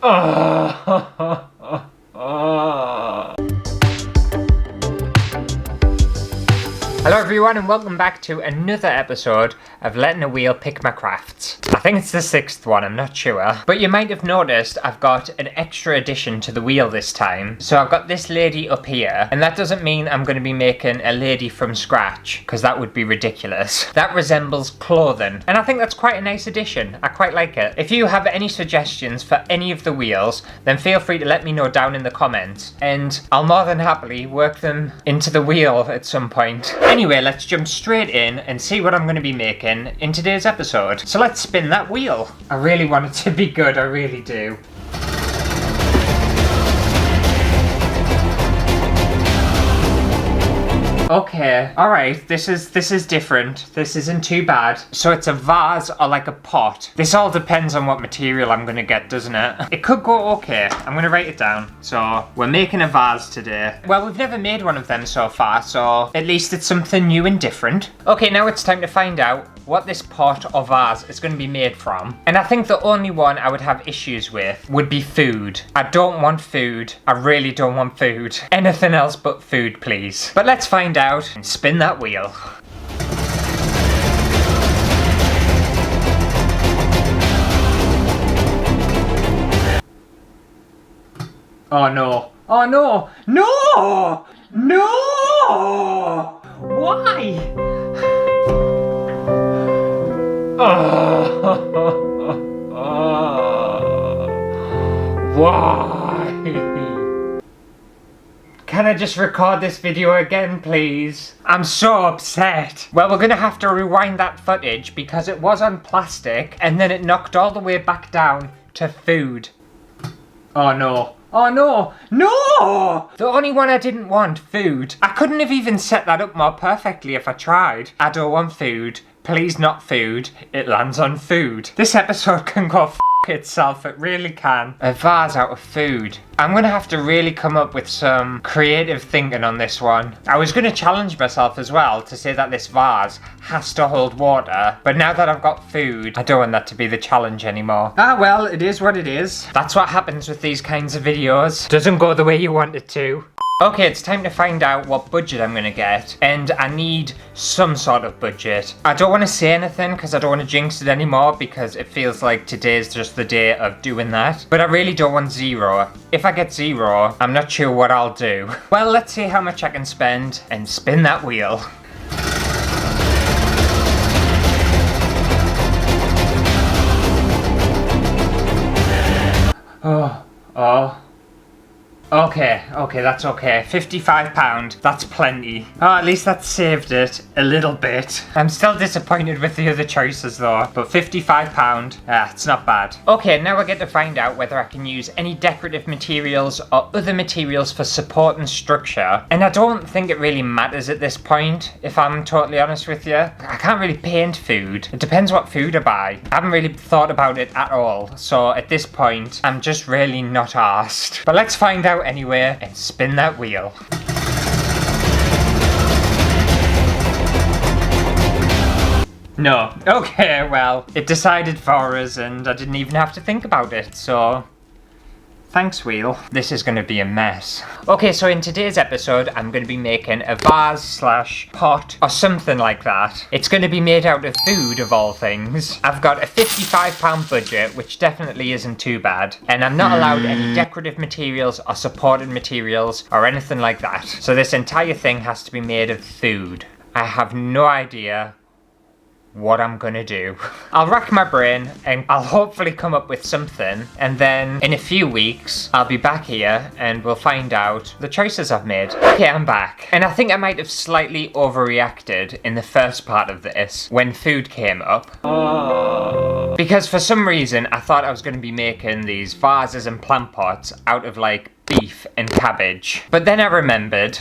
Hello everyone and welcome back to another episode of Letting a Wheel Pick My Crafts. I think it's the 6th one, I'm not sure. But you might have noticed I've got an extra addition to the wheel this time. So I've got this lady up here, and that doesn't mean I'm going to be making a lady from scratch, because that would be ridiculous. That resembles clothing, and I think that's quite a nice addition. I quite like it. If you have any suggestions for any of the wheels, then feel free to let me know down in the comments, and I'll more than happily work them into the wheel at some point. Anyway, let's jump straight in and see what I'm going to be making in today's episode. So let's spin that wheel. I really want it to be good, I really do. Okay, alright, this is different. This isn't too bad. So it's a vase or like a pot. This all depends on what material I'm gonna get, doesn't it? It could go okay. I'm gonna write it down. So, we're making a vase today. Well, we've never made one of them so far, so at least it's something new and different. Okay, now it's time to find out what this pot or vase is going to be made from. And I think the only one I would have issues with would be food. I don't want food. I really don't want food. Anything else but food, please. But let's find out and spin that wheel. Oh no. Oh no! No! No! Why? Why? Can I just record this video again, please? I'm so upset. Well, we're gonna have to rewind that footage because it was on plastic and then it knocked all the way back down to food. Oh no. Oh no! No! The only one I didn't want, food. I couldn't have even set that up more perfectly if I tried. I don't want food. Please not food. It lands on food. This episode can go f*** itself, it really can. A vase out of food. I'm gonna have to really come up with some creative thinking on this one. I was gonna challenge myself as well to say that this vase has to hold water, but now that I've got food, I don't want that to be the challenge anymore. Ah well, it is what it is. That's what happens with these kinds of videos. Doesn't go the way you want it to. Okay, it's time to find out what budget I'm gonna get, and I need some sort of budget. I don't want to say anything because I don't want to jinx it anymore because it feels like today's just the day of doing that. But I really don't want zero. If I get zero, I'm not sure what I'll do. Well, let's see how much I can spend and spin that wheel. Oh. Okay, that's okay. £55, that's plenty. Oh, at least that saved it a little bit. I'm still disappointed with the other choices though, but £55, it's not bad. Okay, now I get to find out whether I can use any decorative materials or other materials for support and structure. And I don't think it really matters at this point, if I'm totally honest with you. I can't really paint food. It depends what food I buy. I haven't really thought about it at all, so at this point, I'm just really not arsed. But let's find out anyway and spin that wheel. No. Okay, well, it decided for us and I didn't even have to think about it, so thanks, wheel. This is going to be a mess. Okay, so in today's episode, I'm going to be making a vase slash pot or something like that. It's going to be made out of food, of all things. I've got a £55 budget, which definitely isn't too bad. And I'm not allowed any decorative materials or supported materials or anything like that. So this entire thing has to be made of food. I have no idea what I'm gonna do. I'll rack my brain and I'll hopefully come up with something, and then in a few weeks I'll be back here and we'll find out the choices I've made. Okay, I'm back. And I think I might have slightly overreacted in the first part of this when food came up. Because for some reason I thought I was gonna be making these vases and plant pots out of like beef and cabbage. But then I remembered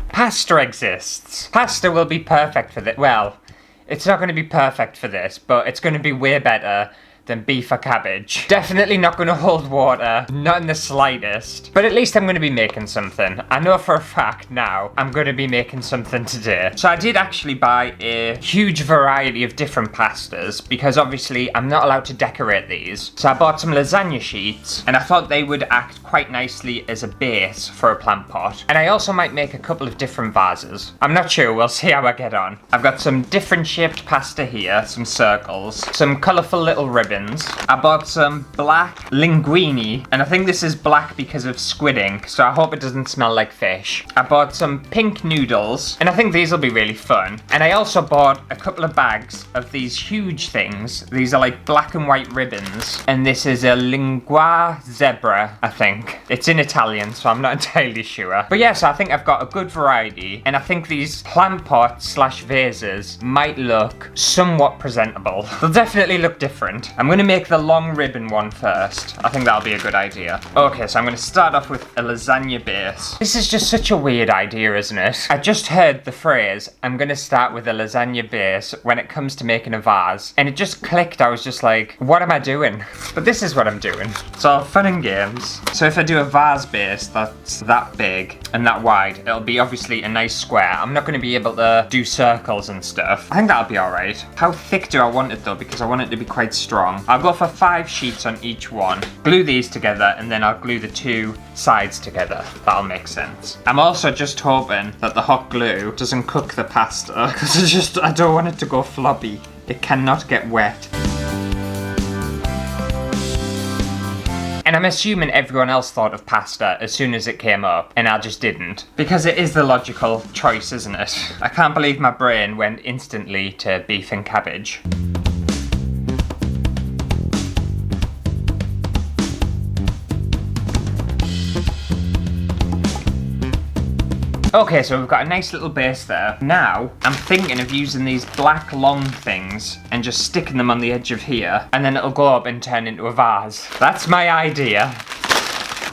pasta exists. Pasta will be perfect for this. Well, it's not going to be perfect for this, but it's going to be way better than beef or cabbage. Definitely not going to hold water, not in the slightest. But at least I'm going to be making something. I know for a fact now I'm going to be making something today. So I did actually buy a huge variety of different pastas because obviously I'm not allowed to decorate these. So I bought some lasagna sheets and I thought they would act quite nicely as a base for a plant pot. And I also might make a couple of different vases. I'm not sure, we'll see how I get on. I've got some different shaped pasta here, some circles, some colourful little ribbons. I bought some black linguine, and I think this is black because of squid ink, so I hope it doesn't smell like fish. I bought some pink noodles, and I think these will be really fun. And I also bought a couple of bags of these huge things. These are like black and white ribbons, and this is a lingua zebra, I think. It's in Italian, so I'm not entirely sure. But yes, I think I've got a good variety, and I think these plant pots slash vases might look somewhat presentable. They'll definitely look different. I'm going to make the long ribbon one first. I think that'll be a good idea. Okay, so I'm going to start off with a lasagna base. This is just such a weird idea, isn't it? I just heard the phrase, I'm going to start with a lasagna base when it comes to making a vase, and it just clicked. I was just like, what am I doing? But this is what I'm doing. So fun and games. So if I do a vase base that's that big and that wide, it'll be obviously a nice square. I'm not going to be able to do circles and stuff. I think that'll be alright. How thick do I want it though? Because I want it to be quite strong. I'll go for 5 sheets on each one. Glue these together and then I'll glue the 2 sides together. That'll make sense. I'm also just hoping that the hot glue doesn't cook the pasta because I don't want it to go floppy. It cannot get wet. And I'm assuming everyone else thought of pasta as soon as it came up, and I just didn't. Because it is the logical choice, isn't it? I can't believe my brain went instantly to beef and cabbage. Okay, so we've got a nice little base there. Now, I'm thinking of using these black long things and just sticking them on the edge of here, and then it'll go up and turn into a vase. That's my idea.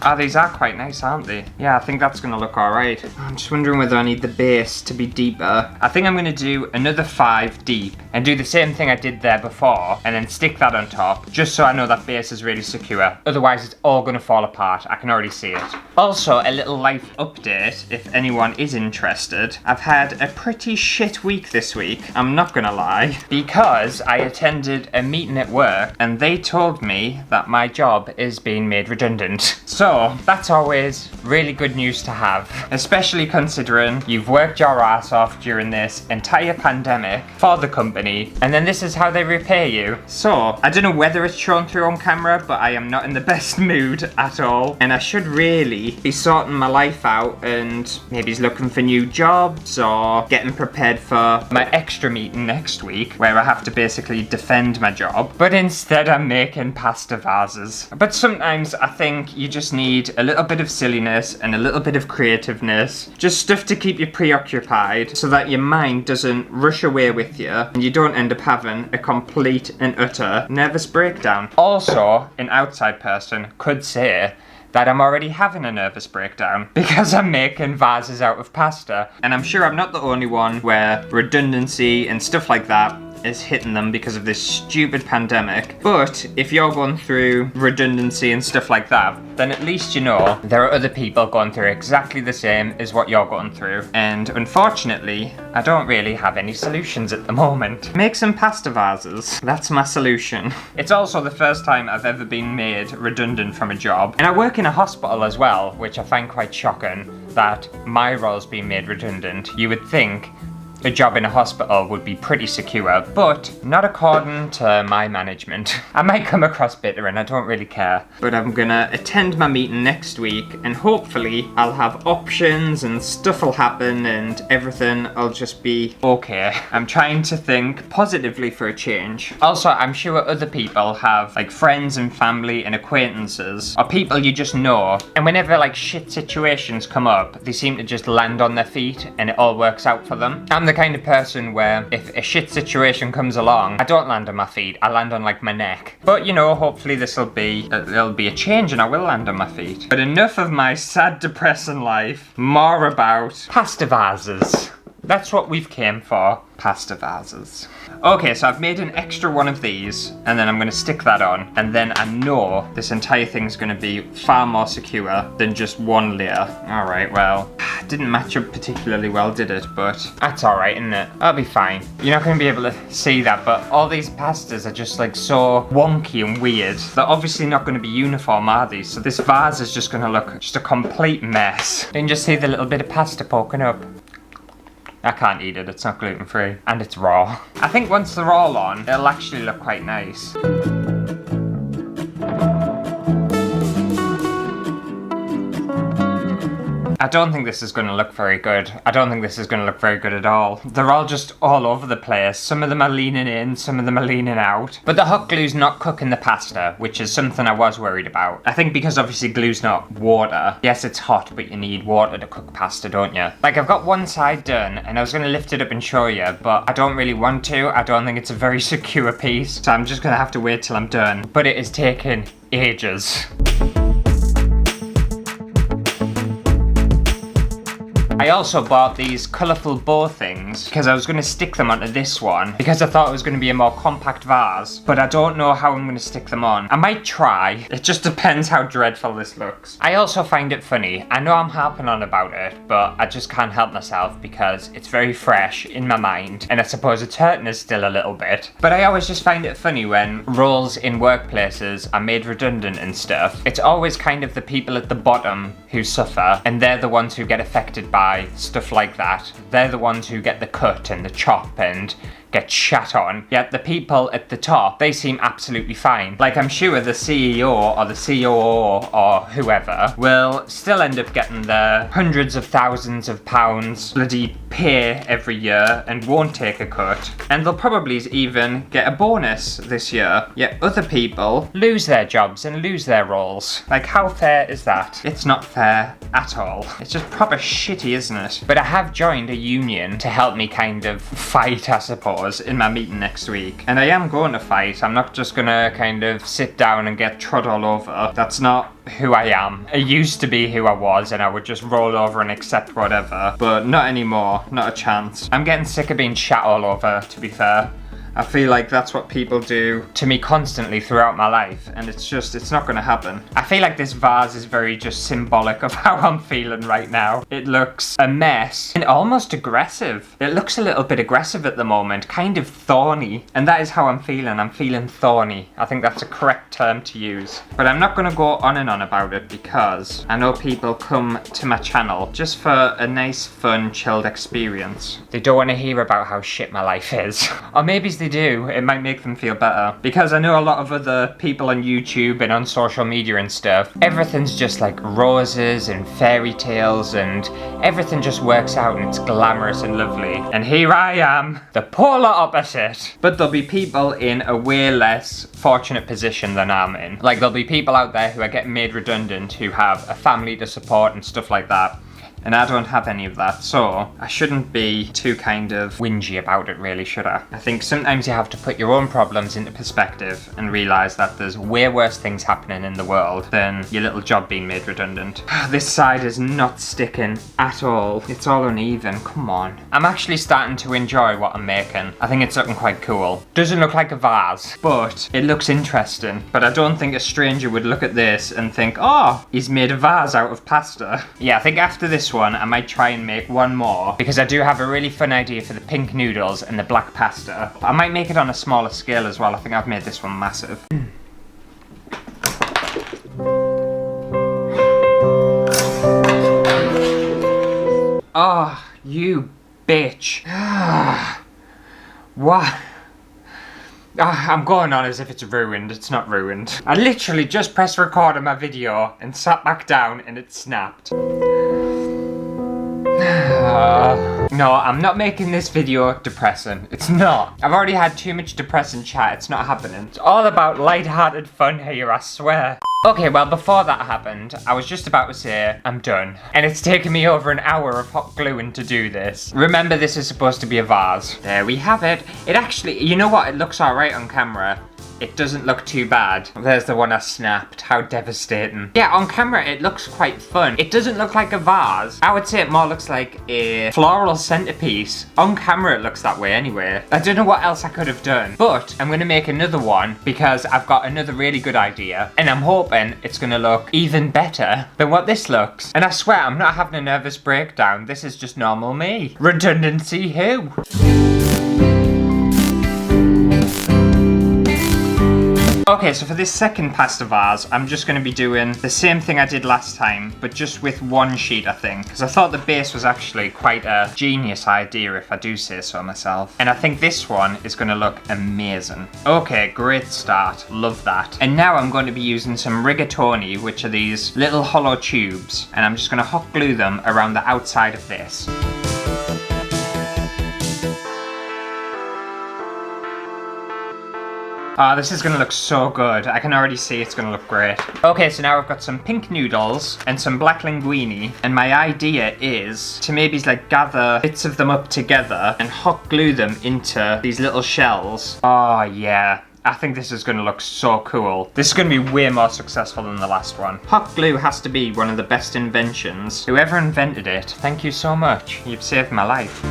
Ah, these are quite nice, aren't they? Yeah, I think that's gonna look alright. I'm just wondering whether I need the base to be deeper. I think I'm gonna do another 5 deep and do the same thing I did there before and then stick that on top, just so I know that base is really secure. Otherwise, it's all gonna fall apart. I can already see it. Also, a little life update, if anyone is interested. I've had a pretty shit week this week, I'm not gonna lie, because I attended a meeting at work and they told me that my job is being made redundant. So, that's always really good news to have, especially considering you've worked your ass off during this entire pandemic for the company, and then this is how they repay you. So, I don't know whether it's shown through on camera, but I am not in the best mood at all, and I should really be sorting my life out and maybe looking for new jobs or getting prepared for my extra meeting next week, where I have to basically defend my job, but instead I'm making pasta vases. But sometimes I think you just need a little bit of silliness and a little bit of creativeness, just stuff to keep you preoccupied so that your mind doesn't rush away with you and you don't end up having a complete and utter nervous breakdown. Also, an outside person could say that I'm already having a nervous breakdown because I'm making vases out of pasta, and I'm sure I'm not the only one where redundancy and stuff like that is hitting them because of this stupid pandemic. But if you're going through redundancy and stuff like that, then at least you know there are other people going through exactly the same as what you're going through. And unfortunately, I don't really have any solutions at the moment. Make some pasta vases. That's my solution. It's also the first time I've ever been made redundant from a job. And I work in a hospital as well, which I find quite shocking that my role's been made redundant. You would think a job in a hospital would be pretty secure, but not according to my management. I might come across bitter and I don't really care. But I'm gonna attend my meeting next week and hopefully I'll have options and stuff will happen and everything will just be okay. I'm trying to think positively for a change. Also, I'm sure other people have like friends and family and acquaintances or people you just know, and whenever like shit situations come up, they seem to just land on their feet and it all works out for them. I'm the kind of person where if a shit situation comes along, I don't land on my feet, I land on like my neck. But you know, hopefully there'll be a change and I will land on my feet. But enough of my sad, depressing life, more about pasta vases. That's what we've came for. Pasta vases. Okay, so I've made an extra one of these, and then I'm going to stick that on, and then I know this entire thing's going to be far more secure than just one layer. Alright, well, didn't match up particularly well, did it? But that's alright, isn't it? That'll be fine. You're not going to be able to see that, but all these pastas are just like so wonky and weird. They're obviously not going to be uniform, are they? So this vase is just going to look just a complete mess. You can just see the little bit of pasta poking up. I can't eat it, it's not gluten-free. And it's raw. I think once they're all on, it'll actually look quite nice. I don't think this is going to look very good. I don't think this is going to look very good at all. They're all just all over the place. Some of them are leaning in, some of them are leaning out. But the hot glue's not cooking the pasta, which is something I was worried about. I think because obviously glue's not water. Yes, it's hot, but you need water to cook pasta, don't you? Like, I've got one side done, and I was going to lift it up and show you, but I don't really want to. I don't think it's a very secure piece, so I'm just going to have to wait till I'm done. But it is taking ages. I also bought these colourful bow things because I was going to stick them onto this one because I thought it was going to be a more compact vase, but I don't know how I'm going to stick them on. I might try. It just depends how dreadful this looks. I also find it funny. I know I'm harping on about it, but I just can't help myself because it's very fresh in my mind, and I suppose it's hurting us still a little bit. But I always just find it funny when roles in workplaces are made redundant and stuff. It's always kind of the people at the bottom who suffer, and they're the ones who get affected by stuff like that. They're the ones who get the cut and the chop and get shat on. Yet the people at the top, they seem absolutely fine. Like, I'm sure the CEO or the COO or whoever will still end up getting their hundreds of thousands of pounds bloody pay every year and won't take a cut. And they'll probably even get a bonus this year. Yet other people lose their jobs and lose their roles. Like, how fair is that? It's not fair at all. It's just proper shitty, isn't it? But I have joined a union to help me kind of fight, I suppose, in my meeting next week. And I am going to fight. I'm not just gonna kind of sit down and get trod all over. That's not who I am. It used to be who I was, and I would just roll over and accept whatever. But not anymore. Not a chance. I'm getting sick of being shat all over, to be fair. I feel like that's what people do to me constantly throughout my life, and it's not gonna happen. I feel like this vase is very just symbolic of how I'm feeling right now. It looks a mess and almost aggressive. It looks a little bit aggressive at the moment, kind of thorny, and that is how I'm feeling. I'm feeling thorny. I think that's a correct term to use. But I'm not gonna go on and on about it because I know people come to my channel just for a nice, fun, chilled experience. They don't want to hear about how shit my life is. Or maybe they do, it might make them feel better. Because I know a lot of other people on YouTube and on social media and stuff, everything's just like roses and fairy tales and everything just works out and it's glamorous and lovely. And here I am, the polar opposite. But there'll be people in a way less fortunate position than I'm in. Like, there'll be people out there who are getting made redundant who have a family to support and stuff like that. And I don't have any of that, so I shouldn't be too kind of whingy about it, really, should I? I think sometimes you have to put your own problems into perspective and realise that there's way worse things happening in the world than your little job being made redundant. This side is not sticking at all. It's all uneven, come on. I'm actually starting to enjoy what I'm making. I think it's looking quite cool. Doesn't look like a vase, but it looks interesting. But I don't think a stranger would look at this and think, oh, he's made a vase out of pasta. Yeah, I think after this one, I might try and make one more because I do have a really fun idea for the pink noodles and the black pasta. I might make it on a smaller scale as well. I think I've made this one massive. Oh, you bitch. What? I'm going on as if it's ruined. It's not ruined. I literally just pressed record on my video and sat back down and it snapped. No, I'm not making this video depressing. It's not. I've already had too much depressing chat. It's not happening. It's all about light-hearted fun here, I swear. Okay, well, before that happened, I was just about to say, I'm done. And it's taken me over an hour of hot gluing to do this. Remember, this is supposed to be a vase. There we have it. It actually, you know what? It looks alright on camera. It doesn't look too bad. There's the one I snapped. How devastating. Yeah, on camera it looks quite fun. It doesn't look like a vase. I would say it more looks like a floral centerpiece. On camera it looks that way anyway. I don't know what else I could have done. But I'm going to make another one because I've got another really good idea. And I'm hoping it's going to look even better than what this looks. And I swear I'm not having a nervous breakdown. This is just normal me. Redundancy who? Okay, so for this second pasta vase, I'm just going to be doing the same thing I did last time, but just with one sheet, I think. Because I thought the base was actually quite a genius idea, if I do say so myself. And I think this one is going to look amazing. Okay, great start. Love that. And now I'm going to be using some rigatoni, which are these little hollow tubes. And I'm just going to hot glue them around the outside of this. Oh, this is gonna look so good. I can already see it's gonna look great. Okay, so now I've got some pink noodles and some black linguine, and my idea is to maybe like gather bits of them up together and hot glue them into these little shells. Oh yeah. I think this is going to look so cool. This is going to be way more successful than the last one. Hot glue has to be one of the best inventions. Whoever invented it, thank you so much. You've saved my life.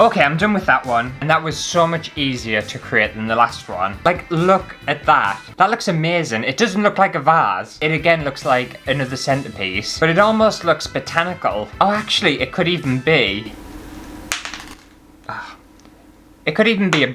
Okay, I'm done with that one, and that was so much easier to create than the last one. Like, look at that. That looks amazing. It doesn't look like a vase. It again looks like another centerpiece, but it almost looks botanical. Oh, actually, it could even be... It could even be a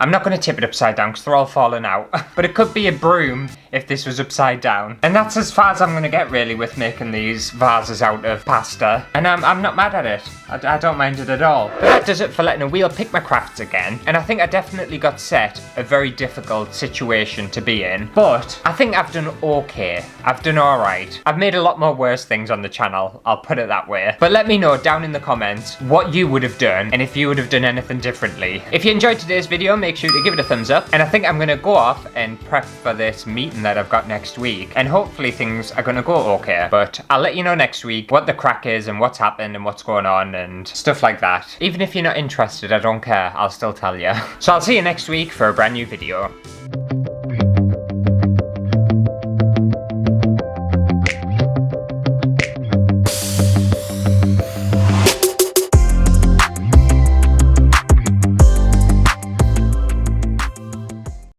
I'm not going to tip it upside down because they're all falling out. But it could be a broom if this was upside down. And that's as far as I'm going to get really with making these vases out of pasta. And I'm not mad at it. I don't mind it at all. But that does it for letting a wheel pick my crafts again. And I think I definitely got set a very difficult situation to be in. But I think I've done okay. I've done alright. I've made a lot more worse things on the channel. I'll put it that way. But let me know down in the comments what you would have done and if you would have done anything differently. If you enjoyed today's video, make sure to give it a thumbs up. And I think I'm going to go off and prep for this meeting that I've got next week. And hopefully things are going to go okay. But I'll let you know next week what the crack is and what's happened and what's going on and stuff like that. Even if you're not interested, I don't care. I'll still tell you. So I'll see you next week for a brand new video.